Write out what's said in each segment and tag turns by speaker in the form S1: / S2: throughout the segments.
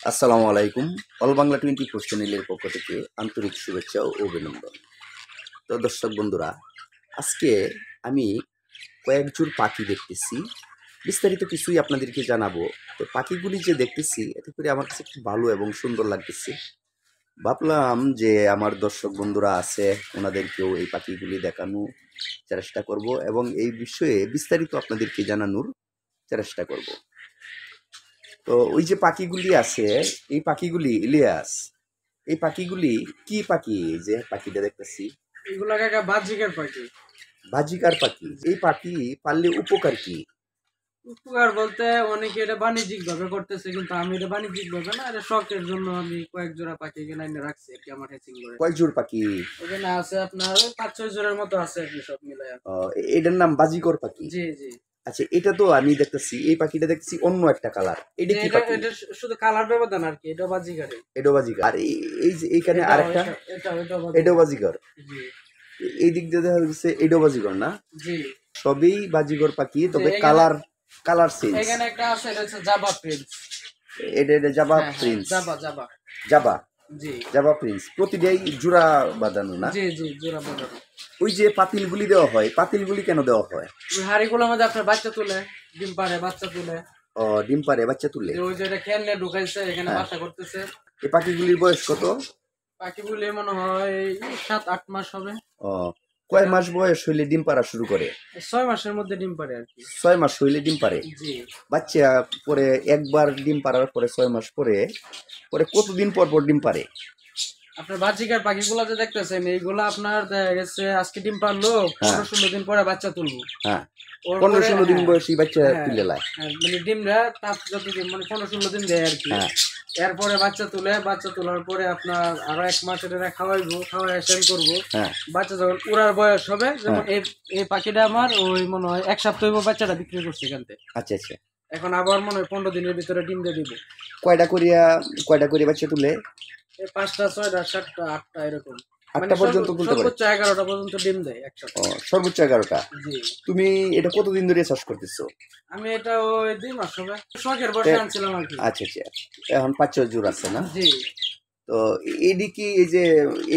S1: আসসালামু আলাইকুম। অল বাংলা 24 চ্যানেলের পক্ষ থেকে আন্তরিক শুভেচ্ছা ও অভিনন্দন। তো দর্শক বন্ধুরা, আজকে আমি কয়েকজোড় পাখি দেখতেছি। বিস্তারিত কিছুই আপনাদেরকে জানাবো। তো পাখিগুলি যে দেখতেছি এতে করে আমার কাছে খুব ভালো এবং সুন্দর লাগতেছে। ভাবলাম যে আমার দর্শক বন্ধুরা আছে ওনাদেরকেও এই পাখিগুলি দেখানোর চেষ্টা করব এবং এই বিষয়ে বিস্তারিত আপনাদেরকে জানানোর চেষ্টা করব। তো ওই যে পাখিগুলি আছে, এই পাখিগুলি ইলিয়াস, এই পাখিগুলি কি পাখি? এই যে পাখিটা দেখতেছি,
S2: এগুলা কাকা বাহ্যিকের পাখি।
S1: বাজিকার পাখি। এই পাখি পাললে উপকার কি?
S2: উপকার বলতে অনেকে এটা বাণিজ্যিক ভাবে করতেছে, কিন্তু আমি এটা বাণিজ্যিক ভাবে না, এটা শখের জন্য আমি কয়েক জোড়া পাখি এখানে এনে রাখছি আর কি আমার হ্যাচিং করে।
S1: কয় জোড় পাখি?
S2: ওখানে আছে আপনার 5-6 জোড়ার মতো আছে আর কি, সব মিলাই।
S1: এটার নাম বাজিকর পাখি।
S2: জি জি।
S1: আচ্ছা, এটা তো আমি দেখতেছি, এই পাখিটা দেখতেছি অন্য একটা কালার। এটা কি
S2: এটা
S1: পাখি?
S2: এটা শুধু কালার ব্যবধান আর কি, এটা বাজিকারে।
S1: এটা বাজিকর। আর এই যে এইখানে আরেকটা, এটাও বাজিকর।
S2: জি
S1: এই দিক দিয়ে দেখা যাচ্ছে এটাও বাজিকর না?
S2: জি।
S1: সবই বাজিকর পাখি, তবে
S2: এখানে
S1: কালার কালার চেঞ্জ।
S2: এখানে একটা আছে, এটা হচ্ছে জাভা প্রিন্স।
S1: এটা জাভা
S2: হ্যাঁ হ্যাঁ,
S1: প্রিন্স।
S2: Java Java.
S1: জাভা
S2: জি
S1: জাভা প্রিন্স। প্রতিটাই জোড়া বাঁধানো না?
S2: জি জি, জোড়া বাঁধানো।
S1: ওই যে পাতিলগুলি দেওয়া হয়, পাতিলগুলি কেন দেওয়া হয়?
S2: ওই হাড়িগুলোর মধ্যে আপনার বাচ্চা তুলে, ডিম পাড়ে, বাচ্চা তুলে।
S1: ডিম পারে, বাচ্চা তুলে।
S2: যে ওই যে এটা খেলনে ঢুকাইছে, এখানে
S1: হ্যাঁ।
S2: বাসা করতেছে।
S1: এই পাখিগুলির বয়স কত?
S2: পাখিগুলি মনে হয় 7-8 মাস হবে।
S1: ও, কয় মাস বয়স হইলে ডিম পাড়া শুরু করে?
S2: 6 মাসের মধ্যে ডিম পাড়ে আর কি।
S1: 6 মাস হইলে ডিম পারে।
S2: জি।
S1: বাচ্চা পরে একবার ডিম পাড়ার পরে 6 মাস পরে পরে কতদিন পর পর ডিম পারে?
S2: আপনার বাহ্যিকের পাখিগুলো যে দেখতেছেন, এইগুলা আপনার দেখা গেছে আজকে ডিম পারলো,
S1: হ্যাঁ
S2: 15-16 দিন পরে বাচ্চা তুলবো।
S1: হ্যাঁ,
S2: ওর
S1: 15-16 দিন
S2: হ্যাঁ
S1: বয়সী বাচ্চা
S2: হ্যাঁ
S1: তুলে লাই।
S2: হ্যাঁ, মানে ডিমরা তাপ যতদিন মানে 15-16 দিন দেয় আর কি।
S1: হ্যাঁ
S2: এরপরে বাচ্চা তুলে, বাচ্চা তোলার পরে আপনার আরো 1 মাস এটা খাওয়াইবো, খাওয়াই সেল করবো।
S1: হ্যাঁ
S2: বাচ্চা যখন উড়ার বয়স হবে, যেমন
S1: হ্যাঁ।
S2: এই এই পাখিটা আমার ওই মনে হয় 1 সপ্তাহ হইবো বাচ্চাটা বিক্রি করছে এখান থেকে।
S1: আচ্ছা আচ্ছা।
S2: এখন আবার মনে হয় 15 দিনের ভিতরে ডিম দিয়ে দিবে।
S1: কয়টা করিয়া কয়টা করিয়া বাচ্চা তুলে?
S2: এই 5টা 6টা 7টা 8টা এরকম, মানে
S1: 8টা পর্যন্ত তুলতে পারে?
S2: সর্বোচ্চ 11টা পর্যন্ত ডিম দেয় একসাথে।
S1: সর্বোচ্চ 11টা।
S2: জি।
S1: তুমি এটা কতদিন ধরে চাষ করতেছো?
S2: আমি এটা ওই 2 মাস হবে, শখের বসে আনছিলাম আর কি।
S1: আচ্ছা আচ্ছা। এখন 5-6 জোড় আছে না?
S2: জি
S1: তো এদিকে এই যে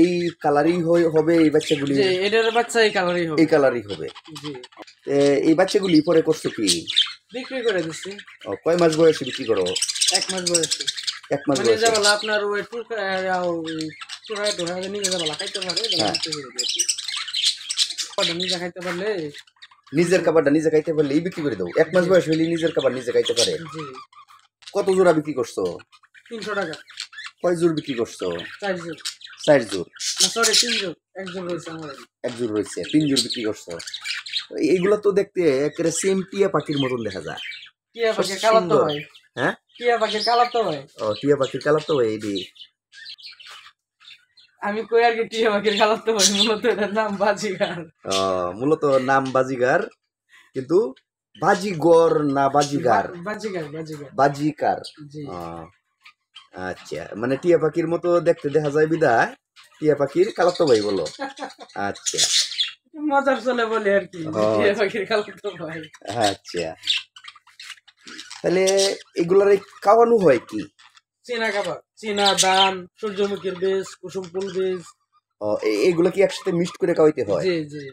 S1: এই কালারিং হবে এই বাচ্চাগুলি?
S2: জি, এটার বাচ্চা এই কালারই হবে।
S1: এই কালারই হবে।
S2: জি।
S1: এই বাচ্চাগুলি পরে করছো কি?
S2: বিক্রি করে দিচ্ছি।
S1: কয় মাস বয়সে বিক্রি করো?
S2: 1 মাস বয়সে।
S1: 1 মাস
S2: মানে
S1: বয়সে।
S2: যেগুলো আপনার ওই টুকরা টুকরা নিয়ে যাবো খাইতে পারে,
S1: হ্যাঁ।
S2: নিজে খাইতে পারলে।
S1: নিজের খাবারটা নিজে খাইতে পারলে এই বিক্রি করে দাও। 1 মাস বয়স হইলে নিজের খাবার নিজে খাইতে পারে।
S2: জি।
S1: কত জোড়া বিক্রি করছো?
S2: 300 টাকা।
S1: কয় জোড় বিক্রি করছো?
S2: 4 জোড়।
S1: 4 জোড়।
S2: না সরি, 3 জোড়। 1 জোড় রয়েছে আমার।
S1: 1 জোড় রয়েছে, 3 জোড় বিক্রি করছো। এইগুলা তো দেখতে একেবারে সেম টিয়া পাখির মতন দেখা যায়।
S2: টিয়া পাখির কালার তো ভাই।
S1: হ্যাঁ,
S2: টিয়া পাখির কালার তো ভাই।
S1: টিয়া পাখির কালার তো এইটি।
S2: আমি কই আর কি, টিয়া পাখির কালার তো ভাই, মূলত এটার নাম বাজিগার।
S1: মূলত নাম বাজিগার, কিন্তু বাজিগর না বাজিগার?
S2: বাজিগার বাজিগার।
S1: বাজিকার।
S2: জি।
S1: আচ্ছা, মানে টিয়া পাখির মতো দেখতে দেখা যায় বিদায় টিয়া পাখির কালার তো ভাই বলো। আচ্ছা
S2: মজার চলে বলে আর কি, টিয়া পাখির কালার তো ভাই।
S1: আচ্ছা, তাহলে এগুলার খাওয়ানো হয় কি?
S2: চীনা খাবার, চীনা ধান, সূর্যমুখীর বীজ, কুসুম ফুল বীজ।
S1: এগুলো কি একসাথে মিক্সড করে খাওয়াইতে হয়?
S2: জি জি।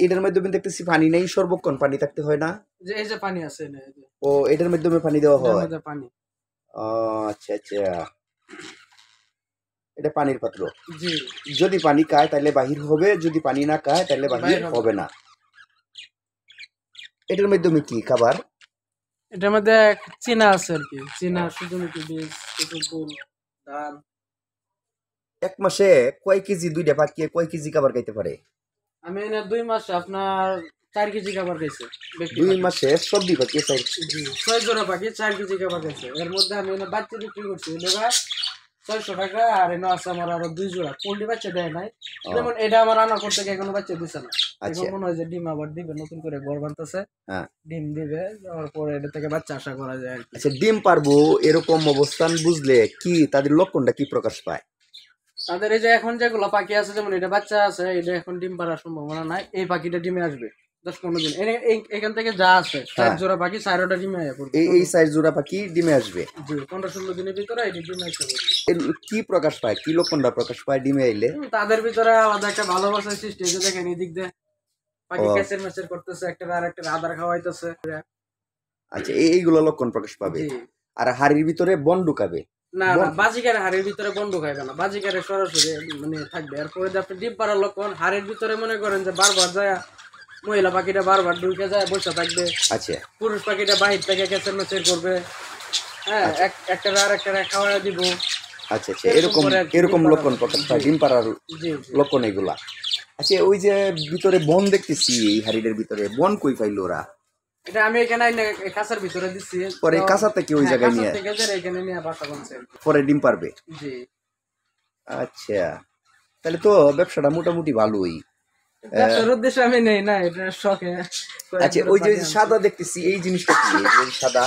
S1: এটার মাধ্যমে দেখতেছি পানি নেই, সর্বক্ষণ পানি থাকতে হয় না?
S2: যে এই যে পানি আছে না, এই যে
S1: এটার মাধ্যমে পানি দেওয়া
S2: এটার
S1: হয়?
S2: মধ্যে পানি।
S1: আচ্ছা আচ্ছা। এটা পানির পাত্র।
S2: জি।
S1: যদি পানি খায় তাহলে বাহির হবে, যদি পানি না খায় তাহলে বাহির হবে না। এটার মাধ্যমে কি খাবার?
S2: এটার মধ্যে চীনা আছে আর কি, চীনা, সূর্যমুখী বীজ, কুসুম ফুল, ধান।
S1: 1 মাসে কয় কেজি দুইটা পাখি কয় কেজি খাবার খাইতে পারে?
S2: আমি এনে 2 মাসে আপনার 4 কেজি খাবার খাইছে।
S1: 2 মাসে সবজি পাখি
S2: জি, 6 জোড়া পাখি 4 কেজি খাবার খাইছে। এর মধ্যে আমি এনে বাচ্চা বিক্রি করছি এলাকা 600 টাকা, আর এনে আছে আমার আরো 2 জোড়া পোল্ট্রি বাচ্চা দেয় নাই। যেমন এটা আমার আনা করতে গিয়ে এখনো বাচ্চা দিছে না। এখন মনে হয় যে ডিম আবার দিবে, নতুন করে ঘর বানতেছে।
S1: হ্যাঁ,
S2: ডিম দিবে, দেওয়ার পরে এটা থেকে বাচ্চা আশা করা যায় আর কি।
S1: আচ্ছা, ডিম পারবো এরকম অবস্থান বুঝলে কি তাদের লক্ষণটা কি প্রকাশ পায়?
S2: তাদের এই যে এখন যেগুলো পাখি আছে, যেমন এটা বাচ্চা আছে, এটা এখন ডিম পাড়ার সম্ভাবনা নাই, এই পাখিটা ডিমে আসবে। 10-15 দিন এখান থেকে যা আছে
S1: হ্যাঁ।
S2: 4 জোড়া পাখি 4টা ডিমে আয়া পড়বে।
S1: এই সাইজ জোড়া পাখি ডিমে আসবে।
S2: জি 15-16 দিনের ভিতরে এটি ডিমে এসে পড়বে।
S1: এর কি প্রকাশ পায়, কি লক্ষণটা প্রকাশ পায় ডিমে আইলে?
S2: তাদের ভিতরে আলাদা একটা ভালোবাসার সৃষ্টি হয়েছে, দেখেন এদিক দিয়ে পাখি
S1: ও।
S2: ক্যাচের ম্যাচের করতেছে, একটা আর একটা আদার খাওয়াইতেছে।
S1: আচ্ছা, এইগুলো লক্ষণ প্রকাশ পাবে।
S2: জি
S1: আর হাড়ির ভিতরে বন ঢুকাবে।
S2: না না, বাজিকারে হাড়ের ভিতরে বন্ধ খাইবে না, বাজিকারে সরাসরি মানে থাকবে। এরপরে যে আপনি ডিম পাড়ার লক্ষণ, হাড়ের ভিতরে মনে করেন যে বারবার যায় মহিলা পাখিটা বারবার ঢুকে যায় বসে থাকবে,
S1: আচ্ছা
S2: পুরুষ পাখিটা বাহির থেকে ক্যাচের ম্যাচের করবে। হ্যাঁ, একটা আর একটা খাওয়া দিব।
S1: আচ্ছা আচ্ছা, এরকম এরকম লক্ষণ প্রকাশ পায় ডিম পাড়ার
S2: জি জি।
S1: লক্ষণ এগুলা। আচ্ছা, ওই যে ভিতরে বন দেখতেছি, এই হাড়িদের ভিতরে বন কই পাইলো ওরা?
S2: এটা আমি এখানে আইনা এই কাঁচার ভিতরে দিচ্ছি।
S1: পরে কাঁচা থেকে ওই
S2: হ্যাঁ,
S1: জায়গায়
S2: কাঁচা
S1: নিয়ে
S2: থেকে যে এখানে নিয়ে বাসা বানছে।
S1: পরে ডিম পারবে।
S2: জি।
S1: আচ্ছা, তাহলে তো ব্যবসাটা মোটামুটি ভালোই।
S2: ব্যবসার উদ্দেশ্যে আমি নেই না, এটা শখে।
S1: আচ্ছা, ওই যে সাদা দেখতেছি, এই জিনিসটা কি? এই যে সাদা,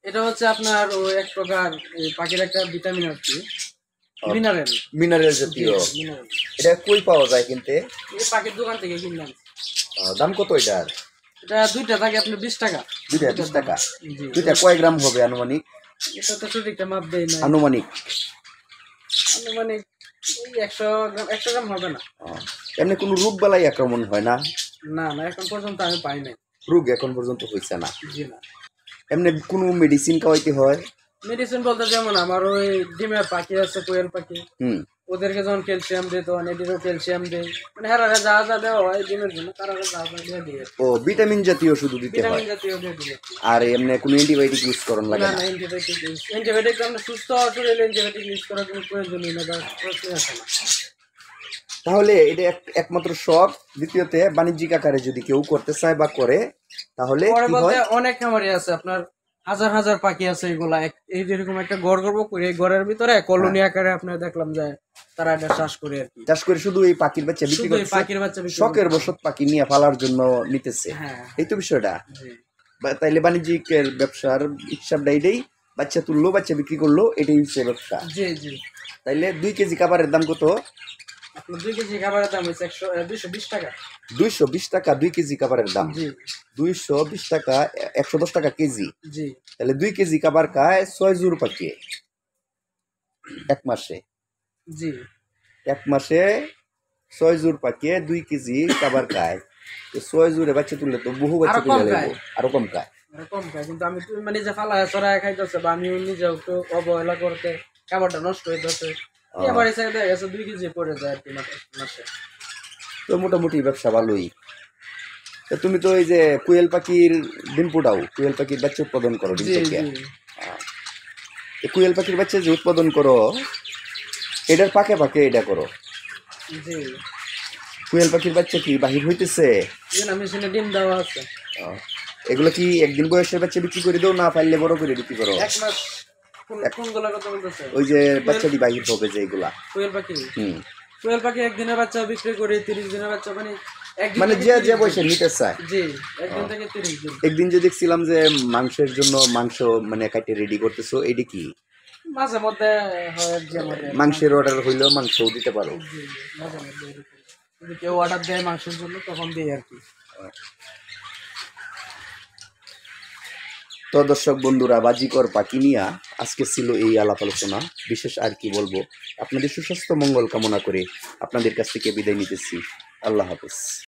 S2: এটা হচ্ছে আপনার ওই এক প্রকার এই পাখির একটা ভিটামিন আর কি, মিনারেল।
S1: মিনারেল জাতীয়।
S2: মিনারেল
S1: এটা কই পাওয়া যায় কিনতে?
S2: এই পাখির দোকান থেকে কিনলাম।
S1: দাম কত এটার?
S2: এটা দুইটা থাকে আপনার 20 টাকা।
S1: দুইটা 20 টাকা।
S2: জি।
S1: দুইটা কয় গ্রাম হবে আনুমানিক?
S2: এটা তো সঠিকটা মাপ দেই না।
S1: আনুমানিক
S2: মানে ওই 100 গ্রাম হবে না।
S1: এমনি কোনো রোগ বালাই আক্রমণ হয় না?
S2: না না, এখন পর্যন্ত আমি পাই নাই।
S1: রোগ এখন পর্যন্ত হয়েছে না।
S2: জি না।
S1: এমনি কোনো মেডিসিন খাওয়াইতে হয়?
S2: মেডিসিন বলতে যেমন আমার ওই ডিমের পাখি আছে, কোয়েল পাখি,
S1: হুম।
S2: ওদেরকে যখন ক্যালসিয়াম দিই তখন এদেরও ক্যালসিয়াম দেয়। মানে হারা যা যা দেওয়া হয় ডিমের জন্য তারা যা যা দিয়ে দিয়ে
S1: ও, ভিটামিন জাতীয় শুধু দিতে হয়?
S2: ভিটামিন জাতীয় দিয়ে দিয়ে।
S1: আর এমনি কোনো অ্যান্টিবায়োটিক ইউজ করন লাগে
S2: না
S1: না?
S2: না, অ্যান্টিবায়োটিক আমরা সুস্থ শরীরে অ্যান্টিবায়োটিক ইউজ করার কোনো প্রয়োজনই না বা প্রশ্নই আসে না।
S1: তাহলে এটা একমাত্র শখ। দ্বিতীয়তে বাণিজ্যিক আকারে যদি কেউ করতে চায় বা করে, তাহলে
S2: পরে
S1: কি
S2: বলতে
S1: হয়?
S2: অনেক খামারি আছে আপনার, হাজার হাজার পাখি আছে এগুলা এই যেরকম একটা ঘর করবো করে এই ঘরের ভিতরে কলোনি আকারে আপনার দেখলাম যে তারা এটা চাষ করে আর কি।
S1: চাষ করে শুধু এই পাখির বাচ্চা বিক্রি
S2: শুধু এই
S1: করতেছে,
S2: পাখির বাচ্চা বিক্রি
S1: শখের বশত পাখি নিয়ে পালার জন্য নিতেছে।
S2: হ্যাঁ
S1: এই তো বিষয়টা।
S2: জি
S1: তাইলে বাণিজ্যিকের ব্যবসার হিসাবটা এটাই, বাচ্চা তুললো বাচ্চা বিক্রি করলো, এটাই হচ্ছে ব্যবসা।
S2: জি জি।
S1: তাইলে 2 কেজি খাবারের দাম কত?
S2: আপনার 2 কেজি খাবারের দাম হচ্ছে 220 টাকা।
S1: 220 টাকা 2 কেজি খাবারের দাম।
S2: জি
S1: 220 টাকা, 110 টাকা কেজি।
S2: জি
S1: তাহলে 2 কেজি খাবার খায় 6 জোড় পাখি এক মাসে।
S2: জি।
S1: এক মাসে 6 জোড় পাখি 2 কেজি খাবার খায়। তো 6 জোড়ে বাচ্চা তুললে তো বহু বাচ্চা
S2: আরো কম
S1: তুলে
S2: খায়।
S1: লাগবে, আরো কম খায়।
S2: মানে কম খায়, কিন্তু আমি মানে যে ফালায় চড়ায় খাইতেছে বা আমি নিজেও একটু অবহেলা করতে খাবারটা নষ্ট হইতেছে। এবার এসে দেখা গেছে 2 কেজি পড়ে যায় আর কি মাসে।
S1: তো মোটামুটি ব্যবসা ভালোই। তো তুমি তো এই যে কোয়েল পাখির ডিম ফুটাও, কোয়েল পাখির বাচ্চা উৎপাদন করো ডিম
S2: জি
S1: থেকে।
S2: জি
S1: এই কোয়েল পাখির বাচ্চা যে উৎপাদন করো, এটার পাকে পাকে এটা করো।
S2: জি।
S1: কোয়েল পাখির বাচ্চা কি বাহির হইতেছে?
S2: আমি শুনে ডিম দেওয়া আছে।
S1: এগুলো কি একদিন বয়সের বাচ্চা বিক্রি করে দাও, না পাইলে বড় করে বিক্রি করো?
S2: 1 মাস। কোনগুলা কথা বলতেছে?
S1: ওই যে বাচ্চাটি বাহির হবে যে এগুলা।
S2: কোয়েল পাখি।
S1: হুম।
S2: কোয়েল পাখি একদিনের বাচ্চা বিক্রি করে 30 দিনের বাচ্চা, মানে একদিন
S1: মানে
S2: থেকে
S1: যে
S2: 30
S1: যে
S2: দিন।
S1: বয়সে নিতে চায়।
S2: জি, একদিন থেকে 30 দিন।
S1: একদিন যে দেখছিলাম যে মাংসের জন্য মাংস মানে কাটে রেডি করতেছো, এইটা কি?
S2: মাঝে মধ্যে হয় যে আমাদের
S1: মাংসের অর্ডার হইলেও মাংসও দিতে পারো?
S2: জি, মাঝে মধ্যে এরকম। যদি কেউ অর্ডার দেয় মাংসের জন্য তখন দিই আর কি।
S1: তো দর্শক বন্ধুরা, বাজিকর পাখি নিয়া আজকে ছিল এই আলাপ আলোচনা। বিশেষ আর কি বলবো, আপনাদের সুস্বাস্থ্য মঙ্গল কামনা করে আপনাদের কাছ থেকে বিদায় নিতেছি। আল্লাহ হাফেজ।